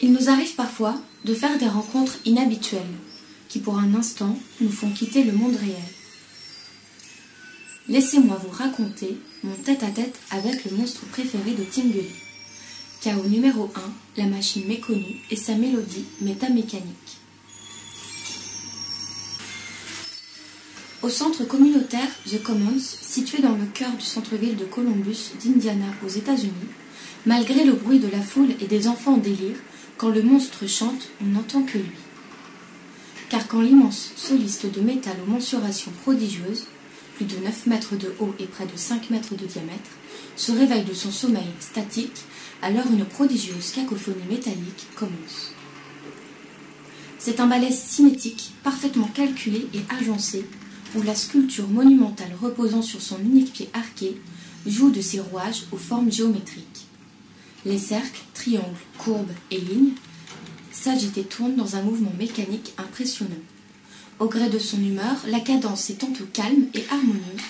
Il nous arrive parfois de faire des rencontres inhabituelles qui pour un instant nous font quitter le monde réel. Laissez-moi vous raconter mon tête-à-tête avec le monstre préféré de Tinguely. Chaos numéro 1, la machine méconnue et sa mélodie métamécanique. Au centre communautaire The Commons, situé dans le cœur du centre-ville de Columbus, d'Indiana, aux États-Unis, malgré le bruit de la foule et des enfants en délire, quand le monstre chante, on n'entend que lui. Car quand l'immense soliste de métal aux mensurations prodigieuses, plus de 9 mètres de haut et près de 5 mètres de diamètre, se réveille de son sommeil statique, alors une prodigieuse cacophonie métallique commence. C'est un ballet cinétique, parfaitement calculé et agencé, où la sculpture monumentale reposant sur son unique pied arqué joue de ses rouages aux formes géométriques. Les cercles, triangles, courbes et lignes s'agitent et tournent dans un mouvement mécanique impressionnant. Au gré de son humeur, la cadence est tantôt calme et harmonieuse,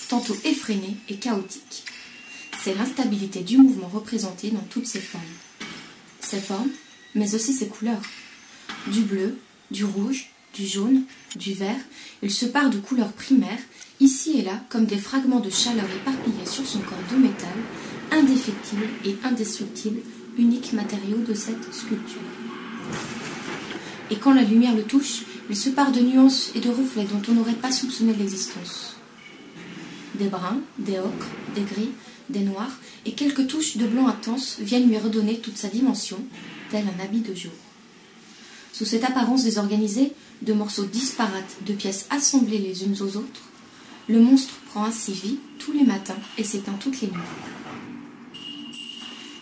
tantôt effrénée et chaotique. C'est l'instabilité du mouvement représenté dans toutes ses formes. Ses formes, mais aussi ses couleurs. Du bleu, du rouge, du jaune, du vert, il se pare de couleurs primaires, ici et là comme des fragments de chaleur éparpillés sur son corps de métal, indéfectible et indestructible, unique matériau de cette sculpture. Et quand la lumière le touche, il se pare de nuances et de reflets dont on n'aurait pas soupçonné l'existence. Des bruns, des ocres, des gris, des noirs et quelques touches de blanc intense viennent lui redonner toute sa dimension, tel un habit de jour. Sous cette apparence désorganisée, de morceaux disparates, de pièces assemblées les unes aux autres, le monstre prend ainsi vie tous les matins et s'éteint toutes les nuits.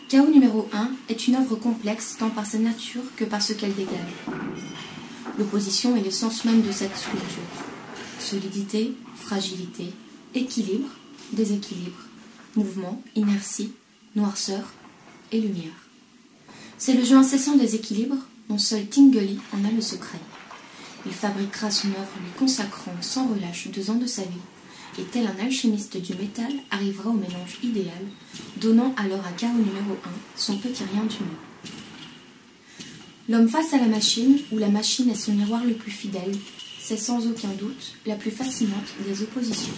Chaos numéro 1 est une œuvre complexe tant par sa nature que par ce qu'elle dégage. L'opposition est l'essence même de cette sculpture. Solidité, fragilité, équilibre, déséquilibre, mouvement, inertie, noirceur et lumière. C'est le jeu incessant des équilibres dont seul Tinguely en a le secret. Il fabriquera son œuvre lui consacrant sans relâche 2 ans de sa vie, et tel un alchimiste du métal arrivera au mélange idéal, donnant alors à Chaos numéro 1 son petit rien d'humain. L'homme face à la machine, ou la machine est son miroir le plus fidèle, c'est sans aucun doute la plus fascinante des oppositions.